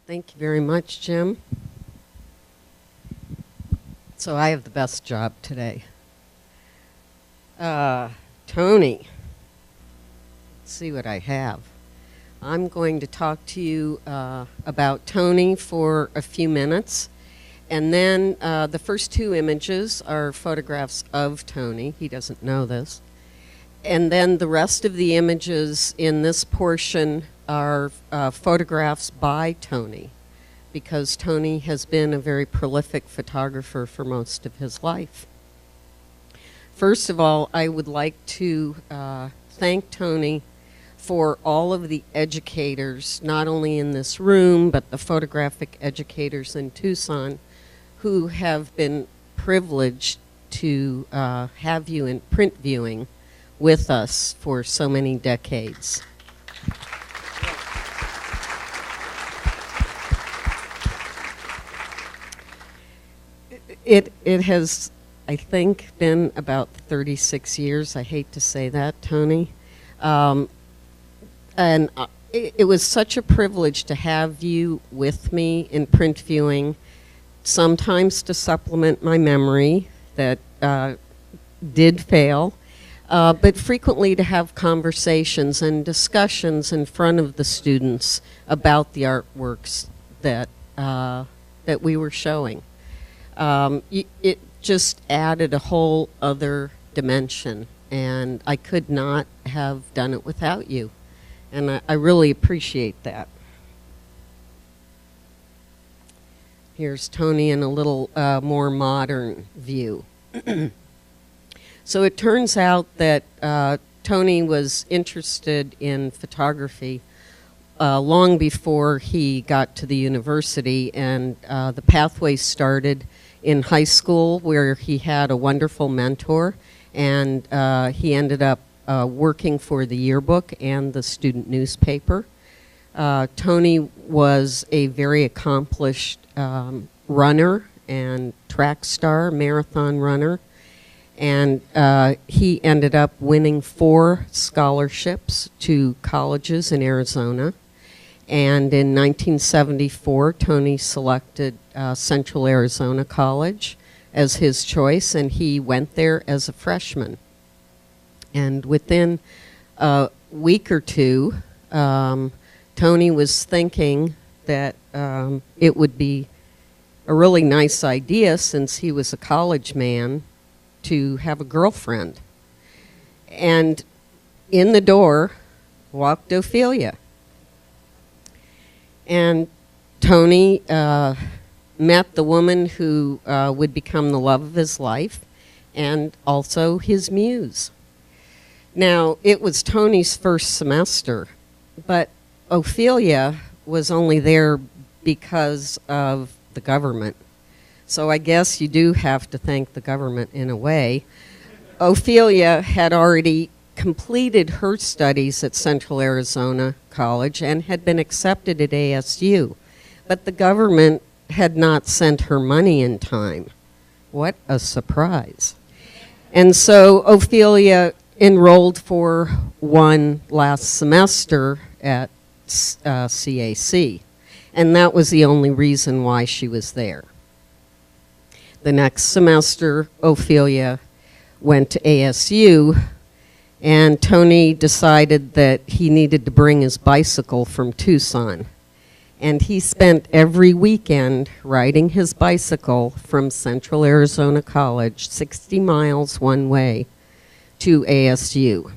Thank you very much, Jim. So I have the best job today. Tony, let's see what I have. I'm going to talk to you about Tony for a few minutes. And then the first two images are photographs of Tony. He doesn't know this. And then the rest of the images in this portion are photographs by Tony, because Tony has been a very prolific photographer for most of his life. First of all, I would like to thank Tony for all of the educators, not only in this room, but the photographic educators in Tucson, who have been privileged to have you in print viewing with us for so many decades. It has, I think, been about 36 years. I hate to say that, Tony. And it was such a privilege to have you with me in print viewing, sometimes to supplement my memory that did fail, but frequently to have conversations and discussions in front of the students about the artworks that we were showing. It just added a whole other dimension, and I could not have done it without you. And I really appreciate that. Here's Tony in a little more modern view. So it turns out that Tony was interested in photography long before he got to the university, and the pathway started in high school, where he had a wonderful mentor, and he ended up working for the yearbook and the student newspaper. Tony was a very accomplished runner and track star, marathon runner, and he ended up winning 4 scholarships to colleges in Arizona. And in 1974, Tony selected Central Arizona College as his choice, and he went there as a freshman. And within a week or two, Tony was thinking that it would be a really nice idea, since he was a college man, to have a girlfriend. And in the door walked Ophelia. And Tony met the woman who would become the love of his life, and also his muse. Now, it was Tony's first semester, but Ophelia was only there because of the government. So I guess you do have to thank the government in a way. Ophelia had already completed her studies at Central Arizona College and had been accepted at ASU, but the government had not sent her money in time. What a surprise. And so Ophelia enrolled for one last semester at CAC, and that was the only reason why she was there. The next semester, Ophelia went to ASU, and Tony decided that he needed to bring his bicycle from Tucson. And he spent every weekend riding his bicycle from Central Arizona College, 60 miles one way, to ASU.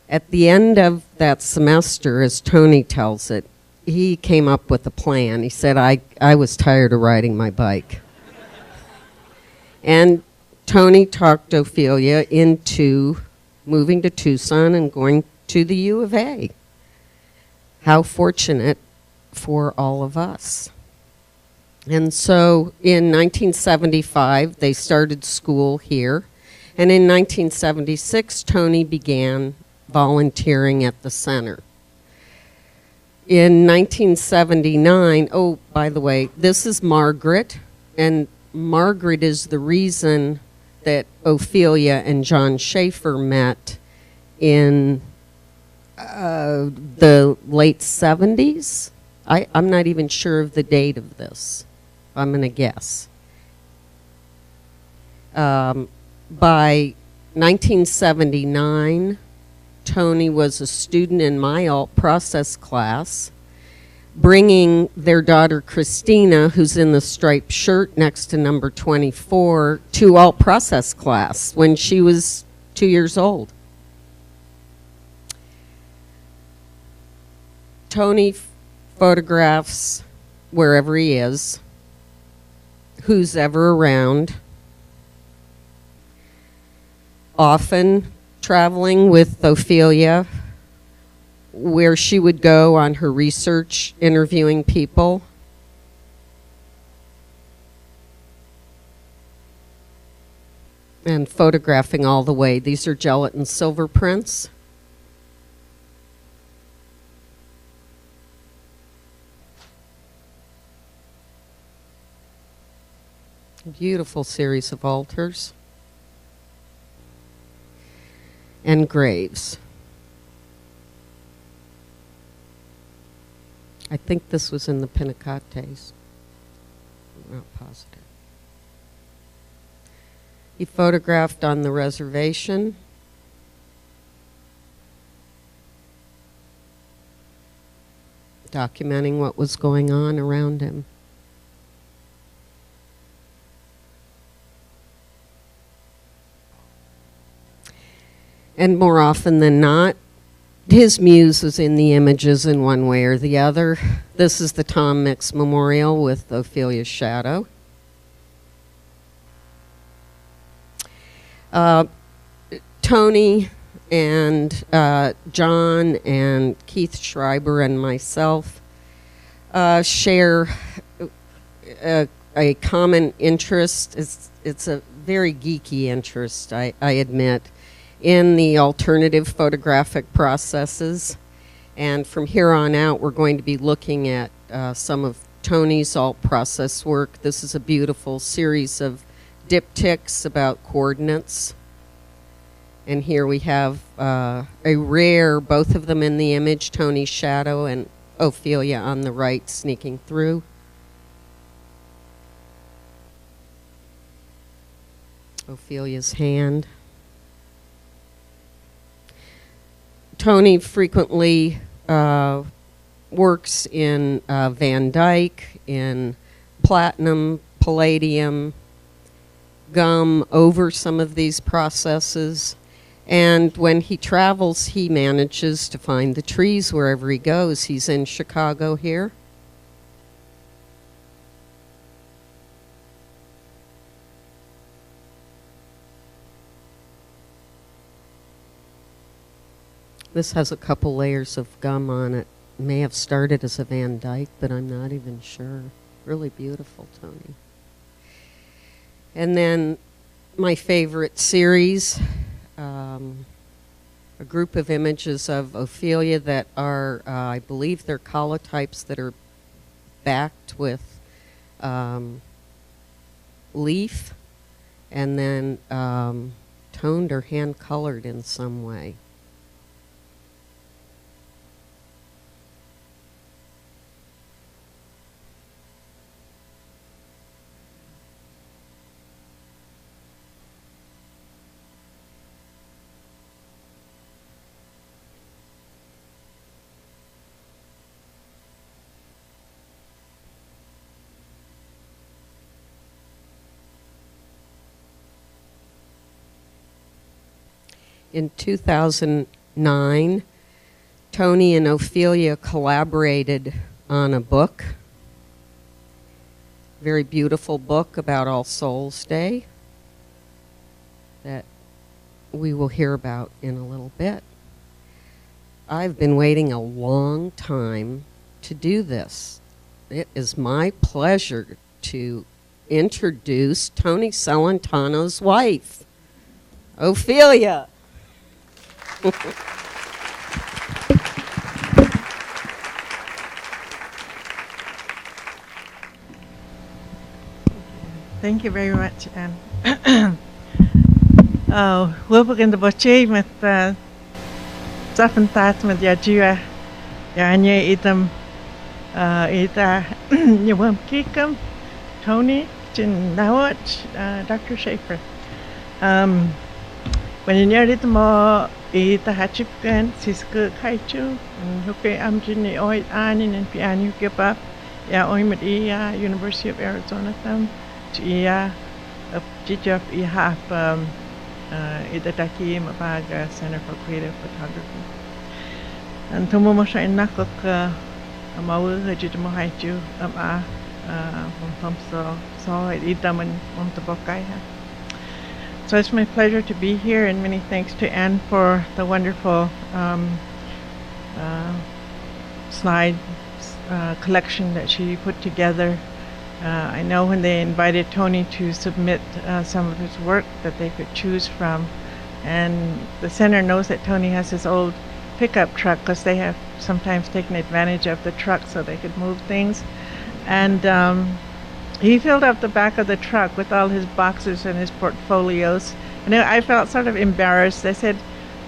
At the end of that semester, as Tony tells it, he came up with a plan. He said, I was tired of riding my bike. And Tony talked Ophelia into moving to Tucson and going to the U of A. How fortunate for all of us. And so in 1975, they started school here. And in 1976, Tony began volunteering at the center. In 1979, oh, by the way, this is Margaret, and Margaret is the reason that Ophelia and John Schaefer met in the late 70s, I'm not even sure of the date of this. I'm going to guess. By 1979, Tony was a student in my alt process class, bringing their daughter Christina, who's in the striped shirt next to number 24, to alt process class when she was 2 years old. Tony photographs wherever he is, who's ever around, often traveling with Ophelia, where she would go on her research, interviewing people. And photographing all the way. These are gelatin silver prints. A beautiful series of altars and graves. I think this was in the Pinacotes. I'm not positive. He photographed on the reservation. Documenting what was going on around him. And more often than not, his muse was in the images in one way or the other. This is the Tom Mix Memorial with Ophelia's shadow. Tony and John and Keith Schreiber and myself share a common interest. It's a very geeky interest, I admit, in the alternative photographic processes. And from here on out, we're going to be looking at some of Tony's alt process work. This is a beautiful series of diptychs about coordinates. And here we have a rare, both of them in the image, Tony's shadow and Ophelia on the right sneaking through. Ophelia's hand. Tony frequently works in Van Dyke, in platinum, palladium, gum over some of these processes. And when he travels, he manages to find the trees wherever he goes. He's in Chicago here. This has a couple layers of gum on it. May have started as a Van Dyke, but I'm not even sure. Really beautiful, Tony. And then my favorite series, a group of images of Ophelia that are, I believe they're colotypes that are backed with leaf and then toned or hand-colored in some way. In 2009, Tony and Ophelia collaborated on a book, very beautiful book about All Souls Day that we will hear about in a little bit. I've been waiting a long time to do this. It is my pleasure to introduce Tony Celentano's wife, Ophelia. Thank you very much, Anne. Hoop ik in de botje met zafantaat met Yajua, Yanya item Ita Yawam Kikam, Tony, Jin Nawat, Dr. Schaefer. When you near it more, ita Hachipkan, Siska Kaichu, and Huke Amjini Oit Anin and Pianu Gipap, Ya Oimet Ia, University of Arizona Thumb, Chia, of Jijap Ihap, Itataki Mapaga Center for Creative Photography. And Tomomasha in Nakok, Amawu, Hajitamohaichu, from so Itam and Montabokai. So it's my pleasure to be here, and many thanks to Anne for the wonderful slide collection that she put together. I know when they invited Tony to submit some of his work that they could choose from, and the center knows that Tony has his old pickup truck because they have sometimes taken advantage of the truck so they could move things, and he filled up the back of the truck with all his boxes and his portfolios, and I felt sort of embarrassed. I said,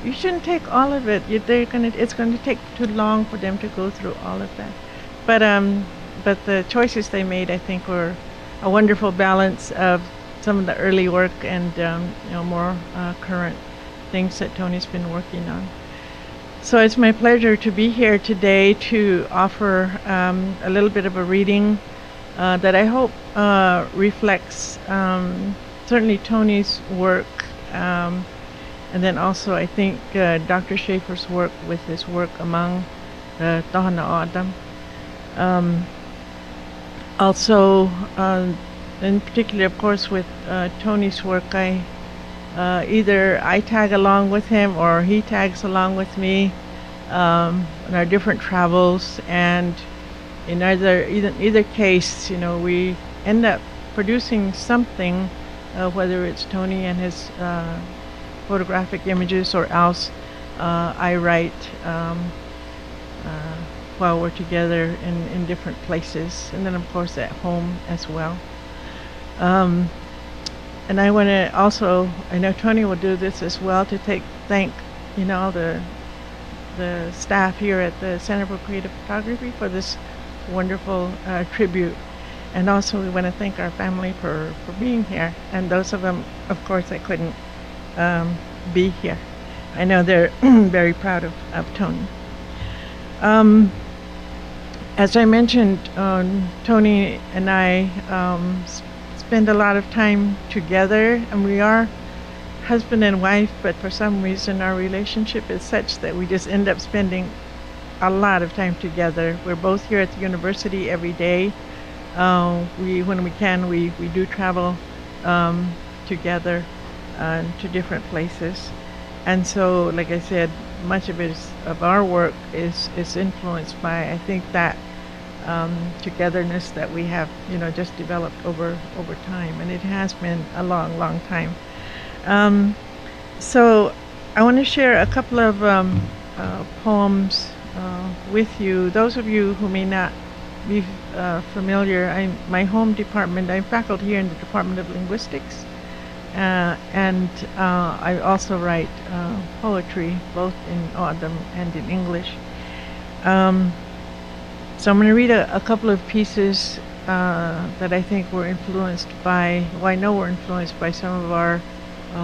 "You shouldn't take all of it. It's going to take too long for them to go through all of that." But the choices they made, I think, were a wonderful balance of some of the early work and more current things that Tony's been working on. So it's my pleasure to be here today to offer a little bit of a reading that I hope reflects certainly Tony's work, and then also I think Dr. Schaefer's work with his work among the Tahana Adam. Also, in particular, of course, with Tony's work, either I tag along with him or he tags along with me in our different travels, and in either case, we end up producing something, whether it's Tony and his photographic images, or else I write while we're together in different places, and then of course at home as well. And I want to also, I know Tony will do this as well, to thank the staff here at the Center for Creative Photography for this wonderful tribute. And also we want to thank our family for being here, and those of them, of course, that couldn't be here. I know they're very proud of Tony. As I mentioned, Tony and I spend a lot of time together, and we are husband and wife, but for some reason our relationship is such that we just end up spending a lot of time together. We're both here at the university every day. When we can, we do travel together to different places. And so, like I said, much of our work is influenced by, I think, that togetherness that we have, just developed over time, and it has been a long time. So I want to share a couple of poems with you. Those of you who may not be familiar, my home department, I'm faculty here in the Department of Linguistics, and I also write poetry both in O'odham and in English. So I'm going to read a couple of pieces that I think were influenced by, I know were influenced by some of our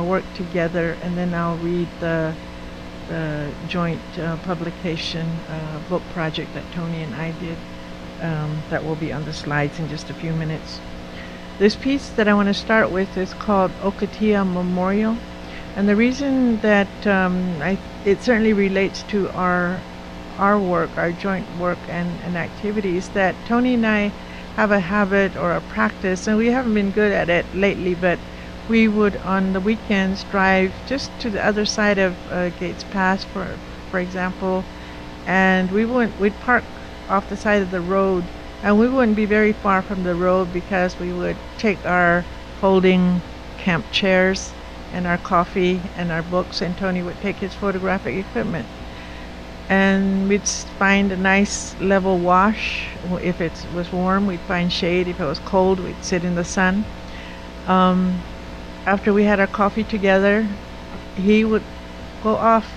work together, and then I'll read the joint publication book project that Tony and I did that will be on the slides in just a few minutes. This piece that I want to start with is called Okatia Memorial, and the reason that it certainly relates to our work, our joint work and activities, that Tony and I have a habit or a practice, and we haven't been good at it lately, but we would on the weekends drive just to the other side of Gates Pass, for example, and we'd park off the side of the road, and we wouldn't be very far from the road because we would take our folding camp chairs and our coffee and our books, and Tony would take his photographic equipment. And we'd find a nice level wash. If it was warm, we'd find shade. If it was cold, we'd sit in the sun. After we had our coffee together, he would go off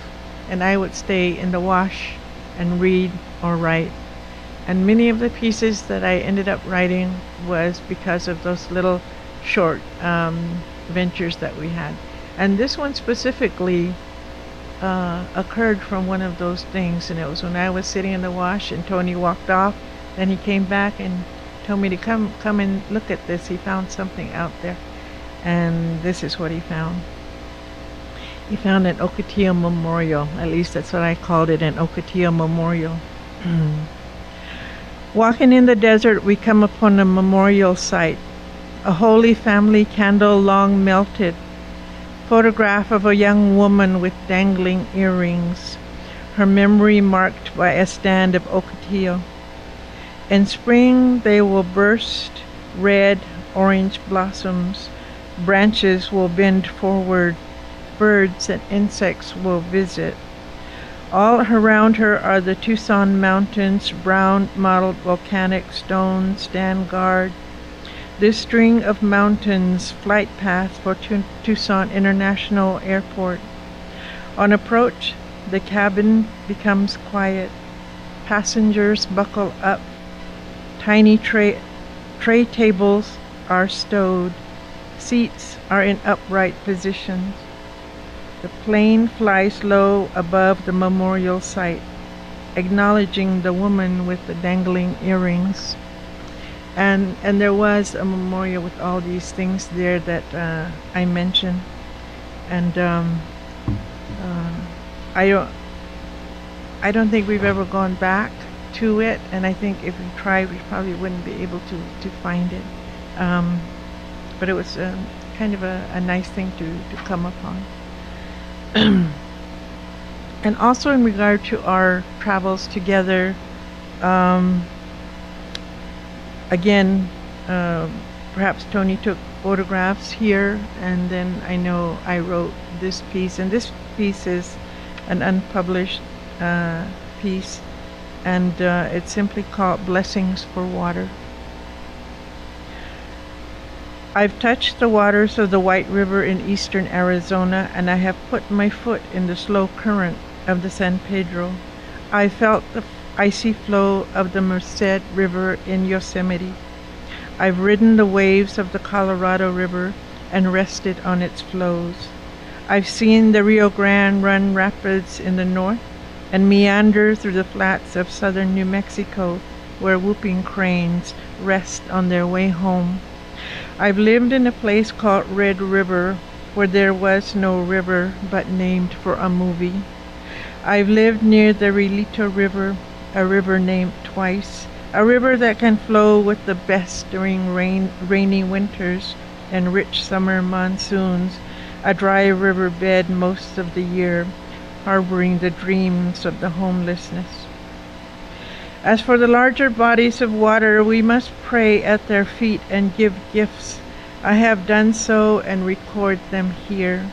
and I would stay in the wash and read or write. And many of the pieces that I ended up writing was because of those little short ventures that we had. And this one specifically occurred from one of those things, and it was when I was sitting in the wash and Tony walked off. Then he came back and told me to come and look at this. He found something out there, and this is what he found. He found an Ocotillo memorial. At least that's what I called it, an Ocotillo memorial. Walking in the desert, we come upon a memorial site. A Holy Family candle long melted. Photograph of a young woman with dangling earrings. Her memory marked by a stand of Ocotillo. In spring they will burst, red, orange blossoms. Branches will bend forward. Birds and insects will visit. All around her are the Tucson mountains, brown mottled volcanic stones stand guard. This string of mountains, flight path for Tucson International Airport. On approach, the cabin becomes quiet. Passengers buckle up. Tiny tray tables are stowed. Seats are in upright positions. The plane flies low above the memorial site, acknowledging the woman with the dangling earrings. And there was a memorial with all these things there that I mentioned. And I don't think we've ever gone back to it, and I think if we tried, we probably wouldn't be able to find it. But it was kind of a nice thing to come upon. And also in regard to our travels together, again, perhaps Tony took photographs here, and then I know I wrote this piece, and this piece is an unpublished piece, and it's simply called Blessings for Water. I've touched the waters of the White River in eastern Arizona, and I have put my foot in the slow current of the San Pedro. I felt the icy flow of the Merced River in Yosemite. I've ridden the waves of the Colorado River and rested on its flows. I've seen the Rio Grande run rapids in the north and meander through the flats of southern New Mexico, where whooping cranes rest on their way home. I've lived in a place called Red River, where there was no river but named for a movie. I've lived near the Relito River, a river named twice, a river that can flow with the best during rainy winters and rich summer monsoons, a dry riverbed most of the year, harboring the dreams of the homelessness. As for the larger bodies of water, we must pray at their feet and give gifts. I have done so and record them here.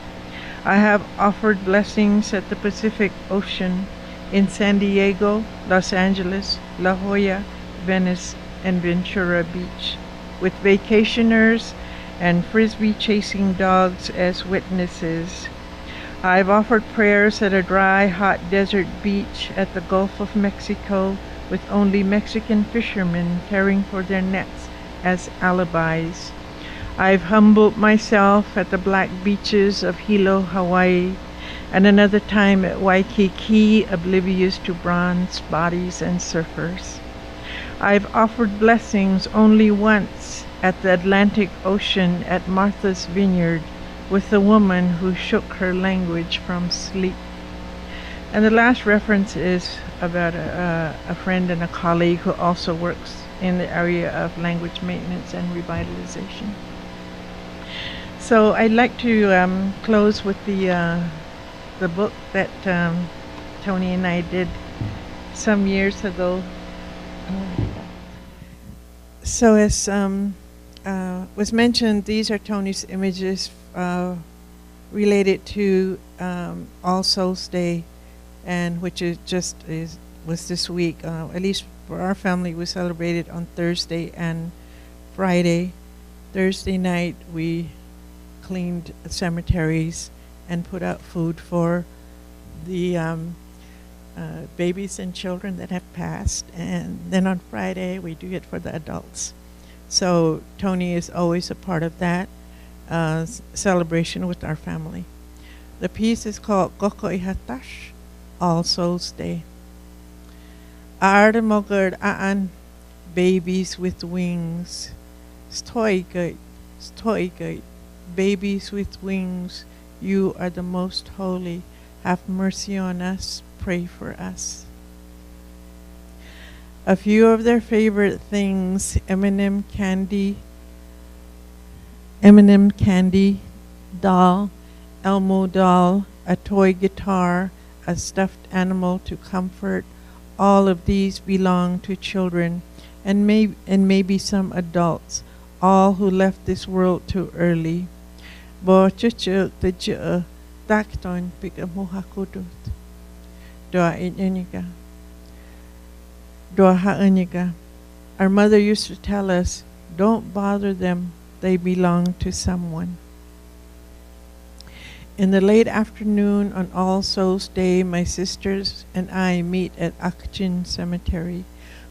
I have offered blessings at the Pacific Ocean, in San Diego, Los Angeles, La Jolla, Venice, and Ventura Beach, with vacationers and frisbee-chasing dogs as witnesses. I've offered prayers at a dry, hot desert beach at the Gulf of Mexico, with only Mexican fishermen caring for their nets as alibis. I've humbled myself at the black beaches of Hilo, Hawaii, and another time at Waikiki, oblivious to bronze bodies and surfers. I've offered blessings only once at the Atlantic Ocean at Martha's Vineyard with the woman who shook her language from sleep. And the last reference is about a friend and a colleague who also works in the area of language maintenance and revitalization. So I'd like to close with the book that Tony and I did some years ago. So as was mentioned, these are Tony's images related to All Souls Day, and which was this week. At least for our family, we celebrated on Thursday and Friday. Thursday night we cleaned cemeteries and put out food for the babies and children that have passed, and then on Friday we do it for the adults. So Tony is always a part of that celebration with our family. The piece is called Koko Ihatash, All Souls Day. Aardemogerd aan, babies with wings. Stoigate, babies with wings. You are the most holy. Have mercy on us. Pray for us. A few of their favorite things: M&M candy, doll, Elmo doll, a toy guitar, a stuffed animal to comfort. All of these belong to children and maybe some adults, all who left this world too early. Bo chuchu the dakton pikamuhakudut. Doa inyika. Doa ha'anyika. Our mother used to tell us, don't bother them, they belong to someone. In the late afternoon on All Souls Day, my sisters and I meet at Akchin Cemetery.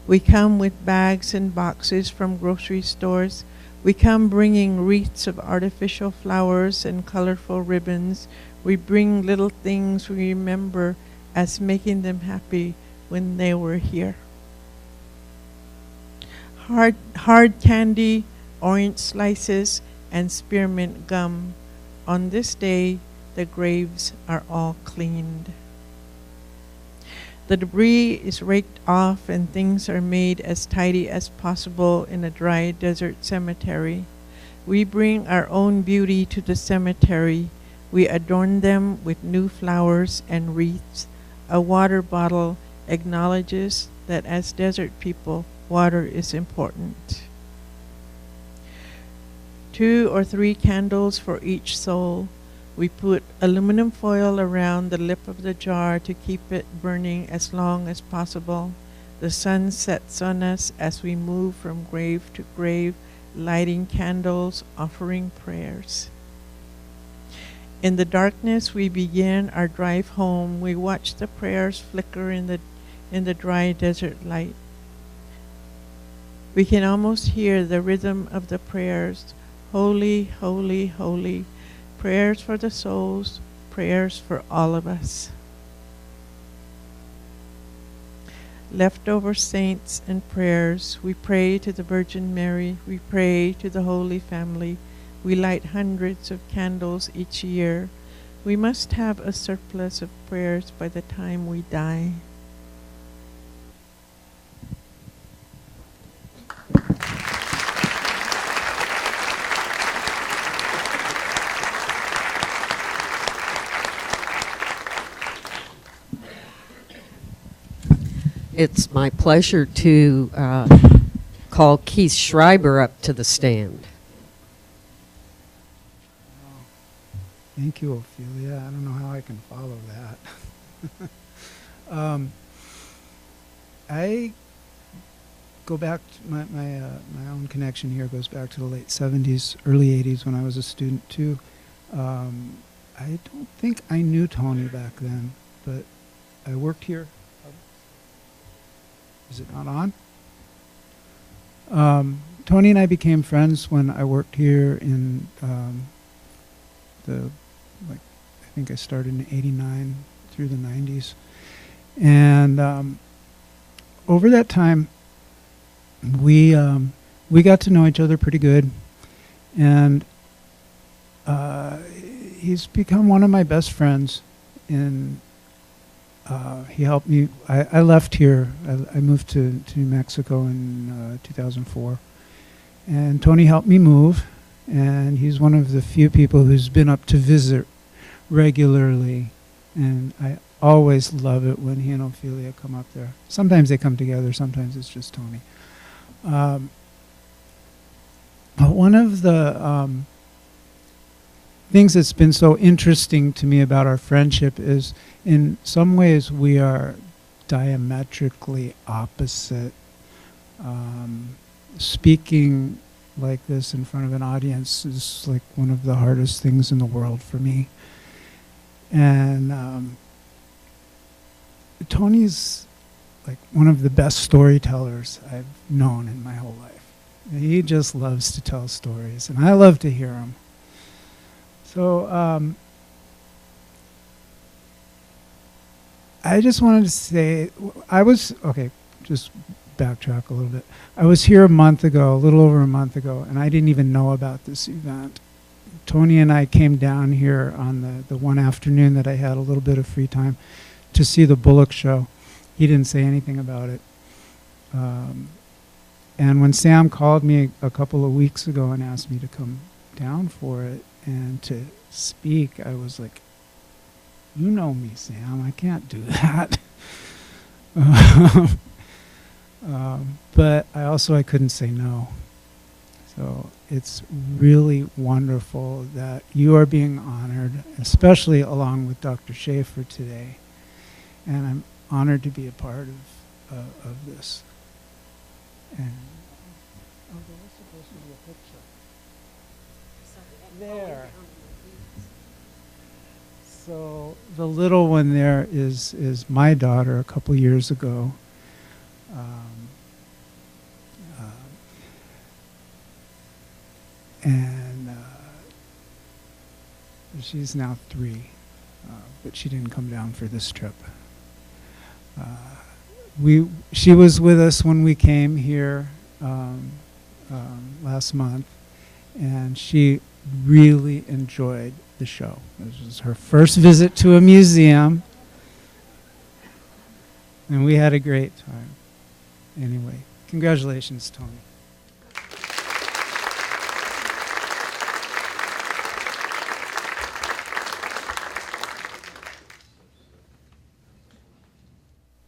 We come with bags and boxes from grocery stores. We come bringing wreaths of artificial flowers and colorful ribbons. We bring little things we remember as making them happy when they were here. Hard candy, orange slices, and spearmint gum. On this day, the graves are all cleaned. The debris is raked off and things are made as tidy as possible in a dry desert cemetery. We bring our own beauty to the cemetery. We adorn them with new flowers and wreaths. A water bottle acknowledges that as desert people, water is important. 2 or 3 candles for each soul. We put aluminum foil around the lip of the jar to keep it burning as long as possible. The sun sets on us as we move from grave to grave, lighting candles, offering prayers. In the darkness, we begin our drive home. We watch the prayers flicker in the dry desert light. We can almost hear the rhythm of the prayers. Holy, holy, holy. Prayers for the souls, prayers for all of us. Leftover saints and prayers. We pray to the Virgin Mary. We pray to the Holy Family. We light hundreds of candles each year. We must have a surplus of prayers by the time we die. It's my pleasure to call Keith Schreiber up to the stand. Thank you, Ophelia. I don't know how I can follow that. I go back to my own connection here goes back to the late 70s, early 80s when I was a student too. I don't think I knew Tony back then, but I worked here. Is it not on? Tony and I became friends when I worked here in I think I started in '89 through the '90s, and over that time, we got to know each other pretty good, and he's become one of my best friends. He helped me. I left here. I moved to New Mexico in 2004, and Tony helped me move. And he's one of the few people who's been up to visit regularly, and I always love it when he and Ophelia come up there. Sometimes they come together, sometimes it's just Tony. But one of the things that's been so interesting to me about our friendship is, in some ways, we are diametrically opposite. Speaking like this in front of an audience is like one of the hardest things in the world for me. And Tony's like one of the best storytellers I've known in my whole life. He just loves to tell stories, and I love to hear them. So I just wanted to say, just backtrack a little bit. I was here a little over a month ago, and I didn't even know about this event. Tony and I came down here on the one afternoon that I had a little bit of free time to see the Bullock show. He didn't say anything about it. And when Sam called me a couple of weeks ago and asked me to come down for it and to speak, I was like, you know me, Sam, I can't do that. But I couldn't say no. So it's really wonderful that you are being honored, especially along with Dr. Schaefer today. And I'm honored to be a part of this. And there was supposed to be a picture. There. So the little one there is my daughter a couple years ago. And she's now 3, but she didn't come down for this trip. She was with us when we came here last month, and she really enjoyed the show. This was her first visit to a museum, and we had a great time. Anyway, congratulations, Tony.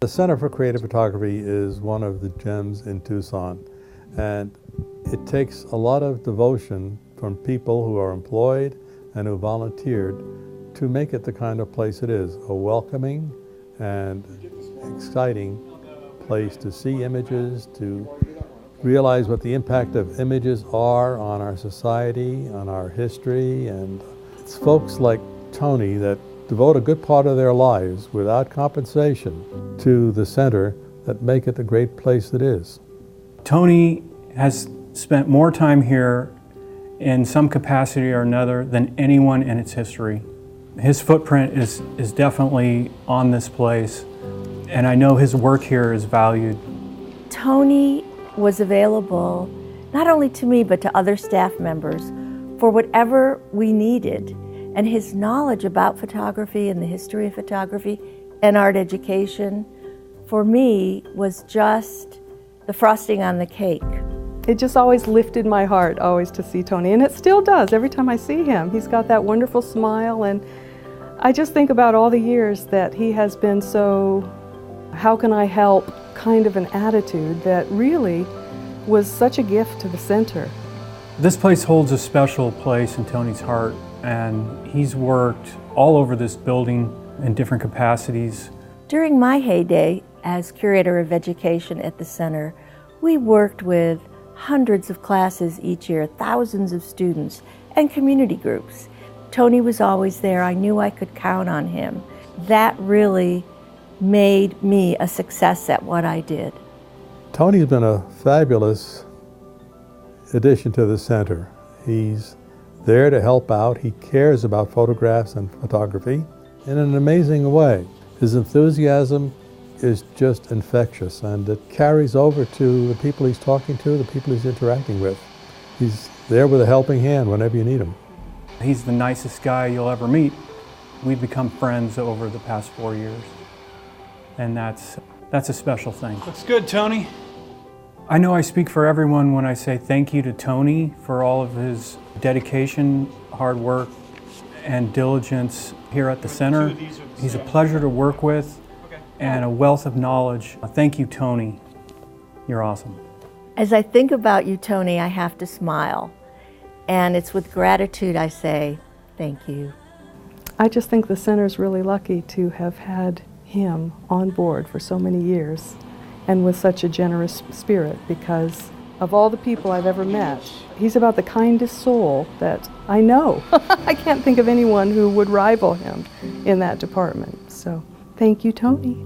The Center for Creative Photography is one of the gems in Tucson, and it takes a lot of devotion from people who are employed and who volunteered to make it the kind of place it is, a welcoming and exciting place to see images, to realize what the impact of images are on our society, on our history, and it's folks like Tony that devote a good part of their lives without compensation to the center that make it the great place it is. Tony has spent more time here in some capacity or another than anyone in its history. His footprint is definitely on this place, and I know his work here is valued. Tony was available not only to me but to other staff members for whatever we needed. And his knowledge about photography and the history of photography and art education, for me, was just the frosting on the cake. It just always lifted my heart, always to see Tony, and it still does every time I see him. He's got that wonderful smile, and I just think about all the years that he has been so, how can I help, kind of an attitude that really was such a gift to the center. This place holds a special place in Tony's heart, and he's worked all over this building in different capacities. During my heyday as curator of education at the center, we worked with hundreds of classes each year, thousands of students, and community groups. Tony was always there. I knew I could count on him. That really made me a success at what I did. Tony's been a fabulous addition to the center. He's there to help out. He cares about photographs and photography in an amazing way. His enthusiasm is just infectious, and it carries over to the people he's talking to, the people he's interacting with. He's there with a helping hand whenever you need him. He's the nicest guy you'll ever meet. We've become friends over the past 4 years, and that's a special thing. Looks good, Tony. I know I speak for everyone when I say thank you to Tony for all of his dedication, hard work, and diligence here at the center. He's a pleasure to work with and a wealth of knowledge. Thank you, Tony. You're awesome. As I think about you, Tony, I have to smile. And it's with gratitude I say thank you. I just think the center's really lucky to have had him on board for so many years and with such a generous spirit, because of all the people I've ever met, he's about the kindest soul that I know. I can't think of anyone who would rival him in that department. So thank you, Tony.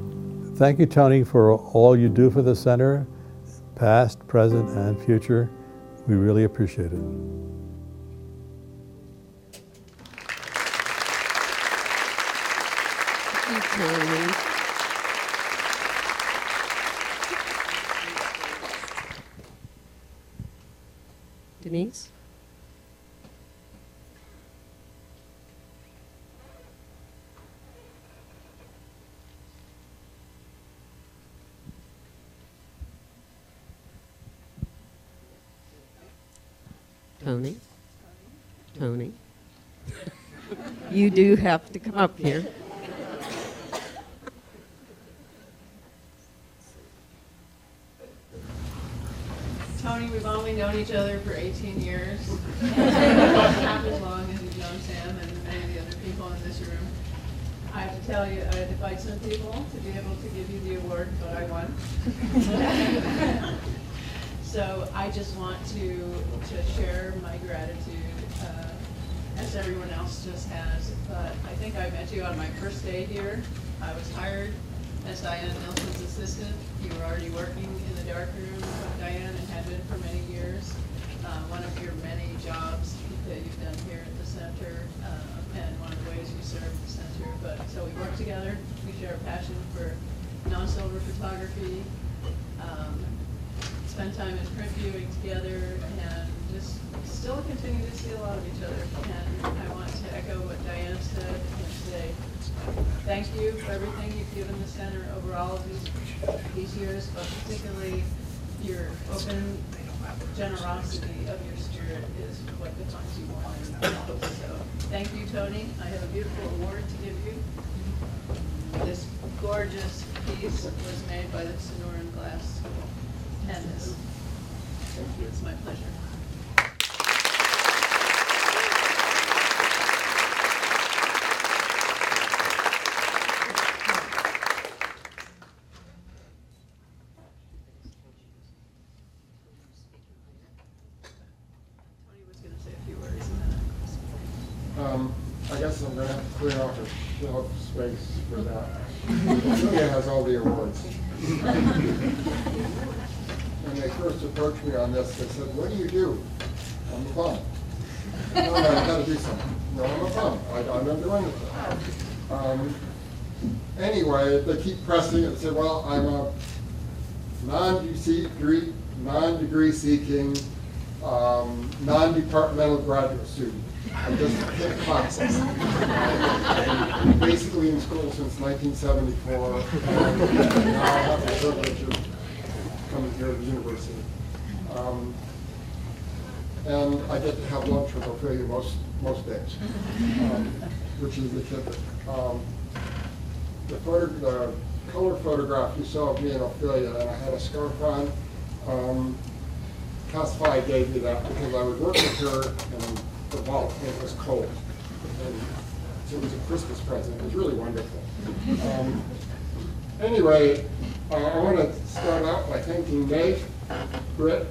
Thank you, Tony, for all you do for the center, past, present, and future. We really appreciate it. Thank you, Tony. Denise? Tony? Tony? You do have to come up here. Tony, we've only known each other for 18 years. Half as long as you've known Sam and many of the other people in this room. I have to tell you, I had to fight some people to be able to give you the award, but I won. So I just want to share my gratitude, as everyone else just has. But I think I met you on my first day here. I was hired as Diane Nelson's assistant. You were already working in the darkroom with Diane and had been for many years. One of your many jobs that you've done here at the center, and one of the ways you serve the center. But so we work together. We share a passion for non-silver photography. Spend time in print viewing together, and just still continue to see a lot of each other. And I want to echo what Diane said and say thank you for everything you've given the center over all of these years, but particularly your open generosity of your spirit is what defines you more than anything else. So thank you, Tony. I have a beautiful award to give you. This gorgeous piece was made by the Sonoran Glass Canvas. It's my pleasure. Tony was going to say a few words and then I guess I'm going to have to clear off a shelf space for that. Julia has all the awards. When they first approached me on this, they said, "What do you do?" I'm a bum. No, I've got to do something. No, I'm a bum. I'm not doing anything. Anyway, they keep pressing and say, "Well, I'm a non-degree seeking, non-departmental graduate student. I just take classes. I'm basically in school since 1974, and now I have the privilege of coming here to the university. And I get to have lunch with Ophelia most days, which is the tidbit. The color photograph you saw of me and Ophelia, and I had a scarf on. Classified gave me that because I would work with her and it was cold. And so it was a Christmas present. It was really wonderful. Anyway, I want to start out by thanking Nate, Britt,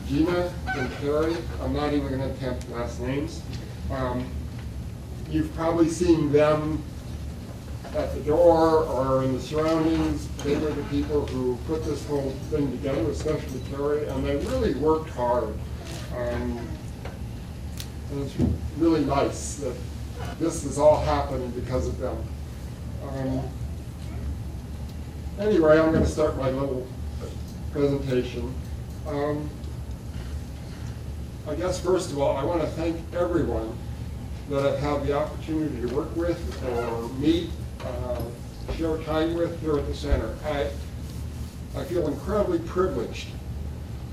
Gina, and Carrie. I'm not even going to attempt last names. You've probably seen them at the door or in the surroundings. They were the people who put this whole thing together, especially Carrie, and they really worked hard. And it's really nice that this is all happening because of them. Anyway, I'm going to start my little presentation. I guess first of all, I want to thank everyone that I've had the opportunity to work with or meet, share time with here at the center. I feel incredibly privileged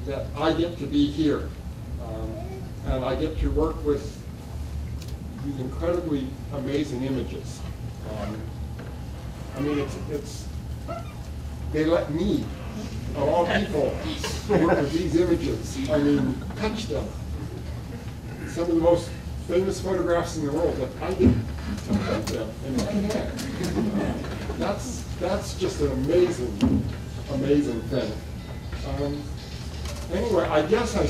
that I get to be here. And I get to work with these incredibly amazing images. I mean, they let me, of all people, work with these images. I mean, touch them. Some of the most famous photographs in the world that I get to hold them in my hand. That's just an amazing, amazing thing. Anyway, I guess I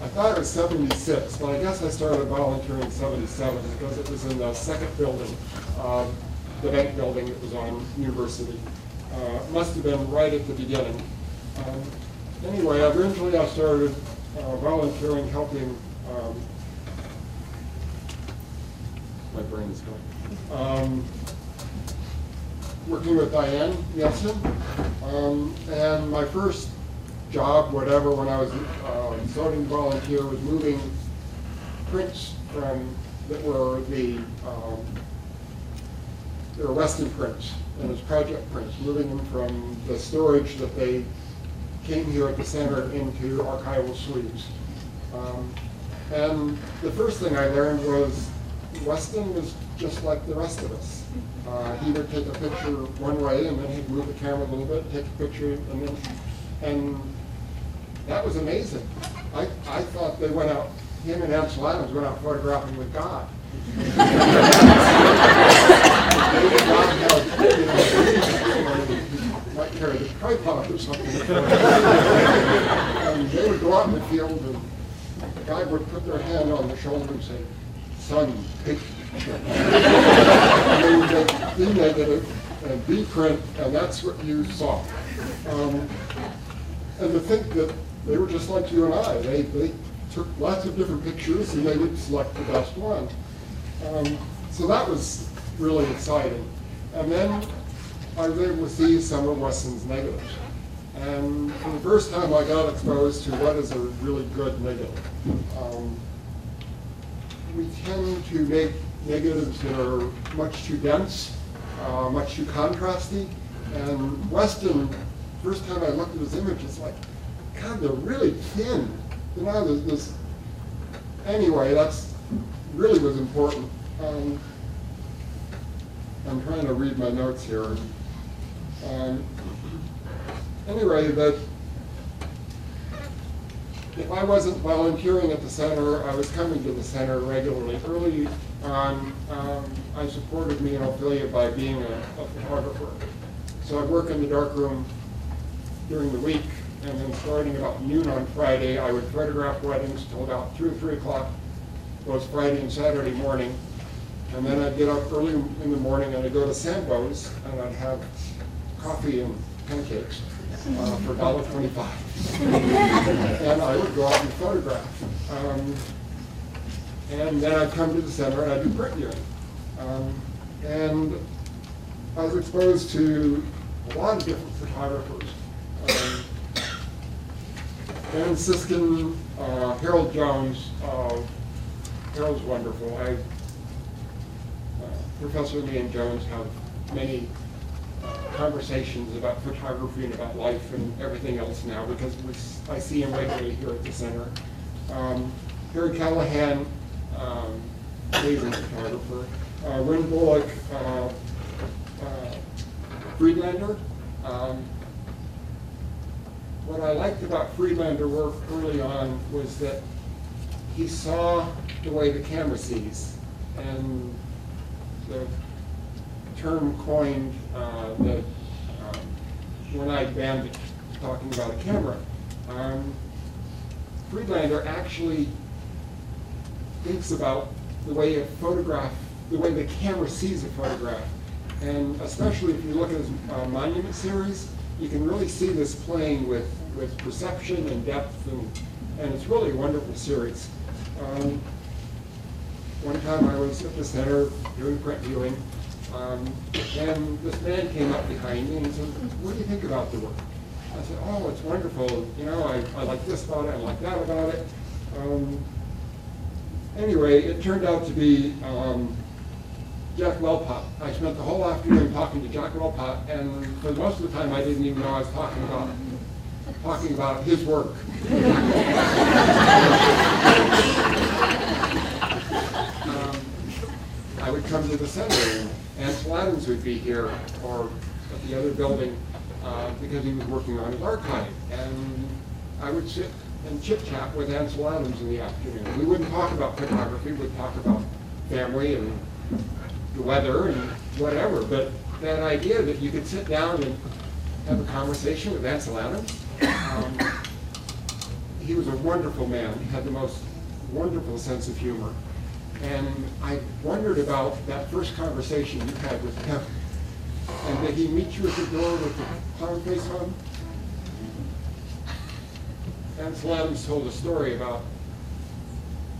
thought it was 76, but I guess I started volunteering in 77 because it was in the second building. the bank building that was on University. Must have been right at the beginning. Anyway, eventually I started volunteering, helping, my brain is going, working with Diane Nielsen. And my first job, whatever, when I was starting to volunteer, was moving prints that were they were Weston prints, and it was project prints, moving them from the storage that they came here at the center into archival sleeves. And the first thing I learned was Weston was just like the rest of us. He would take a picture one way, and then he'd move the camera a little bit, take a picture, and that was amazing. I thought they went out, him and Ansel Adams went out photographing with God. They did not have, might carry the tripod or something. And they would go out in the field, and the guy would put their hand on the shoulder and say, "Son, take the picture." And they would make B negative and B print, and that's what you saw. And to think that they were just like you and I. They took lots of different pictures, and they would select the best one. So that was really exciting. And then I was able to see some of Weston's negatives. And for the first time, I got exposed to what is a really good negative. We tend to make negatives that are much too dense, much too contrasty. And Weston, first time I looked at his image, it's like, God, they're really thin. You know, there's this. Anyway, that's really was important. I'm trying to read my notes here. Anyway, that if I wasn't volunteering at the center, I was coming to the center regularly. Early on, I supported me and Ophelia by being a photographer. So I'd work in the darkroom during the week, and then starting about noon on Friday, I would photograph weddings till about 2 or 3 o'clock, both Friday and Saturday morning. And then I'd get up early in the morning and I'd go to Sambo's, and I'd have coffee and pancakes for $1.25. And I would go out and photograph. And then I'd come to the center and I'd do print viewing. And I was exposed to a lot of different photographers. Dan Siskin, Harold Jones. Harold's wonderful. Professor Lee and Jones have many conversations about photography and about life and everything else now, because I see him regularly here at the center. Harry Callahan, amazing photographer. Wynn Bullock, Friedlander. What I liked about Friedlander work early on was that he saw the way the camera sees, and the term coined that one-eyed bandit talking about a camera. Friedlander actually thinks about the way a photograph, the way the camera sees a photograph. And especially if you look at his monument series, you can really see this playing with perception and depth, and it's really a wonderful series. One time I was at the center doing print viewing, and this man came up behind me and he said, "What do you think about the work?" I said, "Oh, it's wonderful. You know, I like this about it, I like that about it." Anyway, it turned out to be Jack Wellpot. I spent the whole afternoon talking to Jack Wellpot, and for most of the time I didn't even know I was talking about his work. I would come to the center, and Ansel Adams would be here, or at the other building, because he was working on his archive. And I would sit and chit-chat with Ansel Adams in the afternoon. We wouldn't talk about photography, we'd talk about family and the weather and whatever, but that idea that you could sit down and have a conversation with Ansel Adams, he was a wonderful man. He had the most wonderful sense of humor. And I wondered about that first conversation you had with him. And did he meet you at the door with the clown face on? Ansel Adams told a story about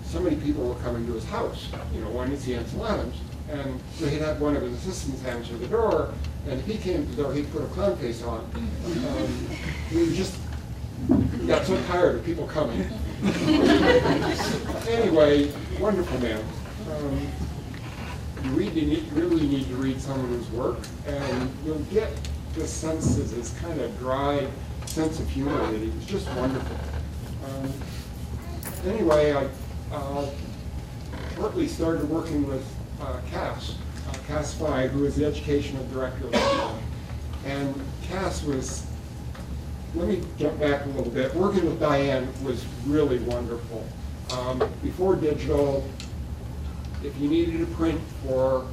so many people were coming to his house, wanting to see Ansel Adams. And so he'd have one of his assistants answer the door, and if he came to the door, he'd put a clown face on. He just got so tired of people coming. Anyway, wonderful man. You really need to read some of his work, and you'll get the sense of his kind of dry sense of humor that he was just wonderful. Anyway, I shortly started working with Cass Fye, who was the educational director of the school. And Cass was, let me jump back a little bit, working with Diane was really wonderful. Before digital, if you needed a print for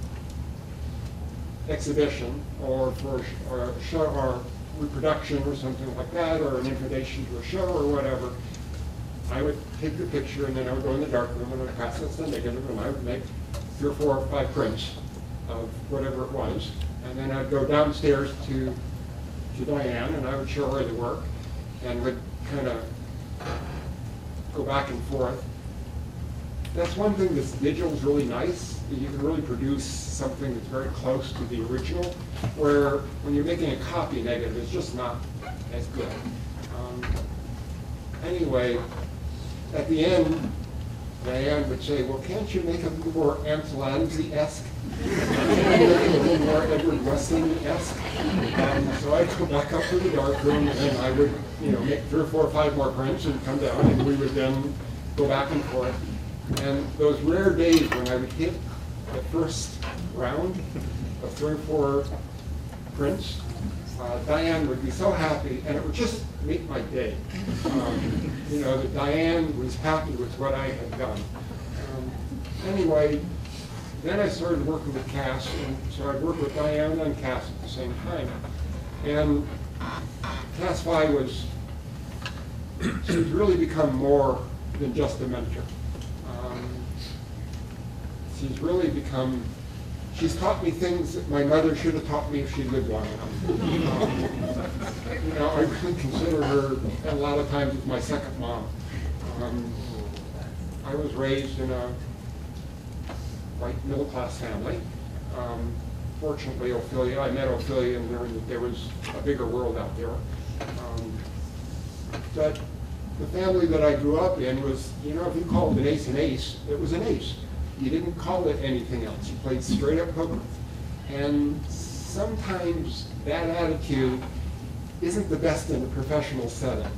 exhibition or for a show or reproduction or something like that, or an invitation to a show or whatever, I would take the picture and then I would go in the darkroom and I would pass it to the negative and I would make 3 or 4 or 5 prints of whatever it was. And then I'd go downstairs to Diane and I would show her the work and would kind of go back and forth. That's one thing that's digital is really nice. You can really produce something that's very close to the original, where when you're making a copy negative, it's just not as good. Anyway, at the end, Diane would say, well, can't you make it a little more Ansel Adams-esque? A little more Edward Weston-esque? So I'd go back up to the darkroom and I would make 3 or 4 or 5 more prints and come down and we would then go back and forth. And those rare days when I would hit the first round of 3 or 4 prints, Diane would be so happy, and it would just make my day. That Diane was happy with what I had done. Anyway, then I started working with Cass, and so I'd work with Diane and Cass at the same time. And Cass Fye she's really become more than just a mentor. She's taught me things that my mother should have taught me if she lived long enough. I really consider her, a lot of times, as my second mom. I was raised in a white middle-class family. Fortunately, I met Ophelia and learned that there was a bigger world out there. But the family that I grew up in was, if you called an ace, it was an ace. You didn't call it anything else. You played straight up poker. And sometimes that attitude isn't the best in a professional setting.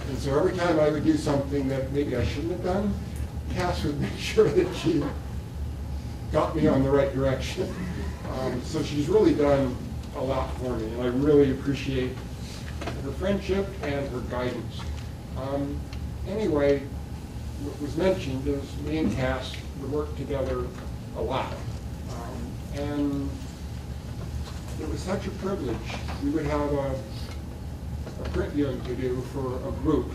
And so every time I would do something that maybe I shouldn't have done, Cass would make sure that she got me on the right direction. So she's really done a lot for me, and I really appreciate her friendship and her guidance. Anyway, what was mentioned is me and Cass would work together a lot. And it was such a privilege. We would have a print viewing to do for a group,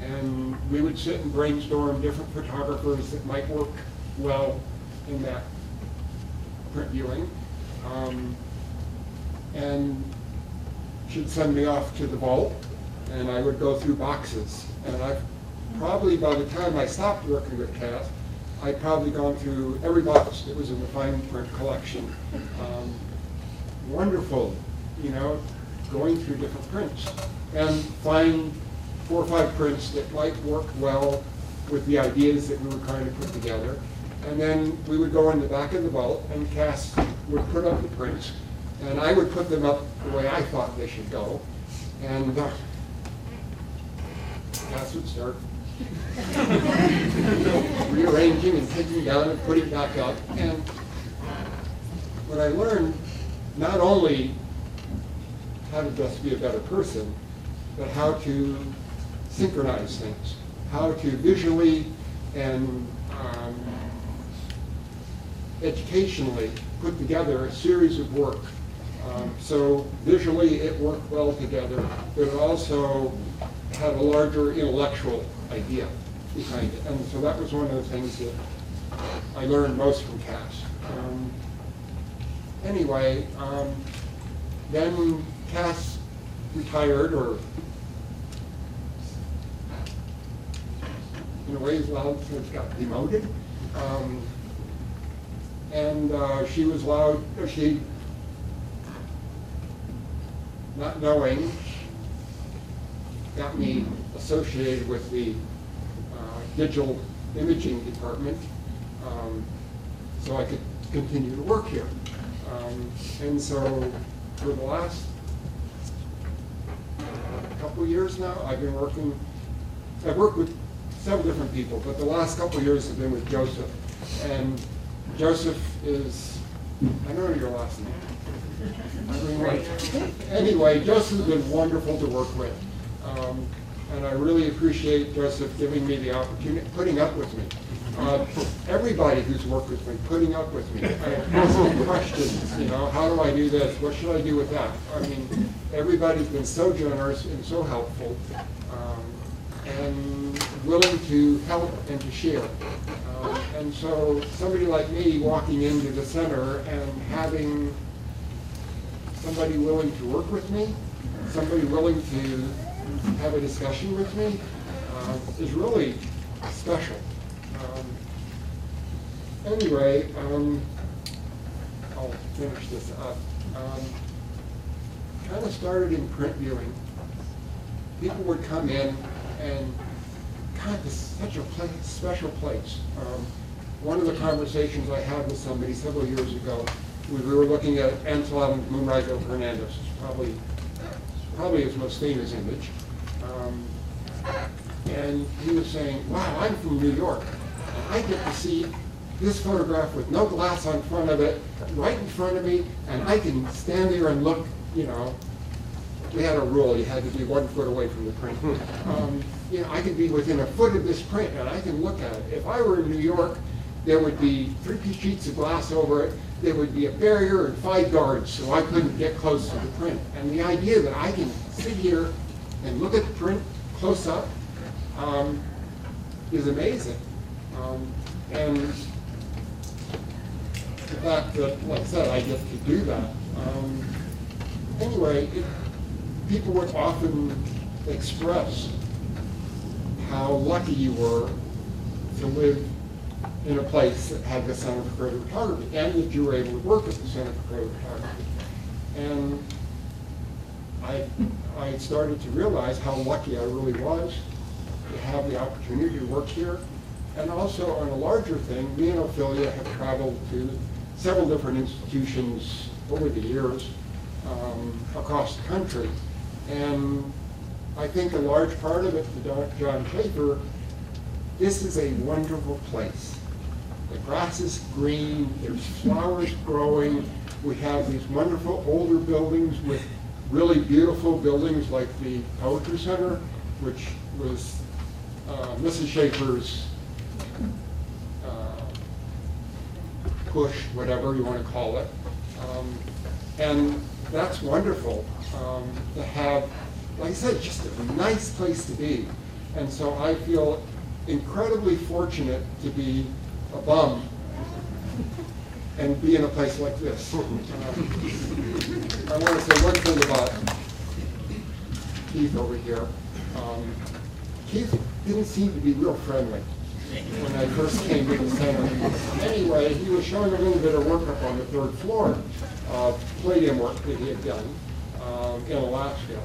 and we would sit and brainstorm different photographers that might work well in that print viewing. And she'd send me off to the vault, and I would go through boxes. And probably by the time I stopped working with Cass, I'd probably gone through every box that was in the fine print collection. Wonderful, going through different prints and find 4 or 5 prints that might work well with the ideas that we were trying to put together. And then we would go in the back of the vault and Cass would put up the prints and I would put them up the way I thought they should go. And Cass would start rearranging and taking down and putting back up. And what I learned, not only how to just be a better person, but how to synchronize things, how to visually and educationally put together a series of work. So visually it worked well together, but it also had a larger intellectual idea behind it. And so that was one of the things that I learned most from Cass. Anyway, then Cass retired, or in a way, well, got demoted. And she was allowed, she, not knowing, got me associated with the digital imaging department, so I could continue to work here. And so for the last couple of years now, I've worked with several different people, but the last couple of years have been with Joseph. And Joseph is, I don't know your last name. Anyway, Joseph has been wonderful to work with. And I really appreciate Joseph giving me the opportunity, putting up with me. Everybody who's worked with me, putting up with me, asking questions, you know, how do I do this? What should I do with that? I mean, everybody's been so generous and so helpful, and willing to help and to share. And so somebody like me walking into the center and having somebody willing to work with me, somebody willing to have a discussion with me, is really special. Anyway, I'll finish this up. Kind of started in print viewing. People would come in and, God, this is such a special place. One of the conversations I had with somebody several years ago, we were looking at Anselm Moonrise over Hernandez. It's probably his most famous image. And he was saying, wow, I'm from New York. And I get to see this photograph with no glass on front of it, right in front of me, and I can stand there and look, you know. We had a rule, you had to be 1 foot away from the print. You know, I could be within a foot of this print and I can look at it. If I were in New York, there would be 3 sheets of glass over it, there would be a barrier and 5 guards, so I couldn't get close to the print. And the idea that I can sit here and look at the print close up is amazing. And the fact that, like I said, I get to do that. Anyway, people would often express how lucky you were to live in a place that had the Center for Creative Photography, and that you were able to work at the Center for Creative Photography. And I started to realize how lucky I really was to have the opportunity to work here. And also, on a larger thing, me and Ophelia have traveled to several different institutions over the years across the country. And I think a large part of it, to John Schaefer, this is a wonderful place. The grass is green, there's flowers growing, we have these wonderful older buildings with really beautiful buildings like the Poetry Center, which was Mrs. Schaefer's push, whatever you want to call it. And that's wonderful to have, like I said, just a nice place to be. And so I feel incredibly fortunate to be a bum and be in a place like this. I want to say one thing about Keith over here. Keith didn't seem to be real friendly when I first came to the center. Anyway, he was showing a little bit of work up on the 3rd floor of palladium work that he had done in Alaska.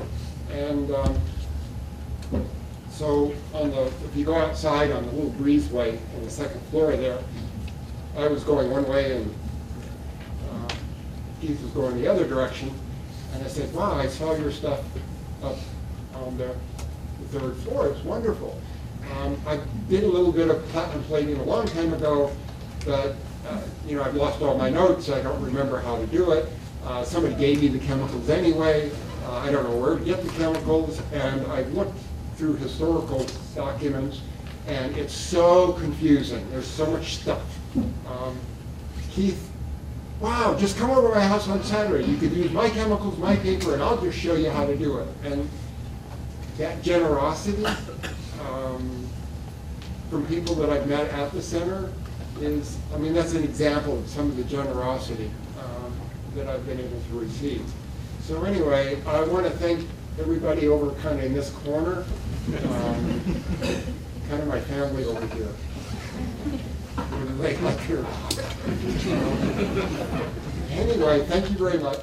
And so if you go outside on the little breezeway on the 2nd floor there, I was going one way and Keith was going the other direction. And I said, wow, I saw your stuff up on the 3rd floor. It's wonderful. I did a little bit of platinum plating a long time ago, but you know, I've lost all my notes. I don't remember how to do it. Somebody gave me the chemicals anyway. I don't know where to get the chemicals, and I've looked through historical documents, and it's so confusing. There's so much stuff. Keith, wow, just come over to my house on Saturday. You could use my chemicals, my paper, and I'll just show you how to do it. And that generosity from people that I've met at the center is, I mean, that's an example of some of the generosity that I've been able to receive. So anyway, I want to thank everybody over kind of in this corner, kind of my family over here. Like up here. Anyway, thank you very much.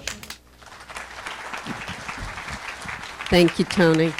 Thank you, Tony.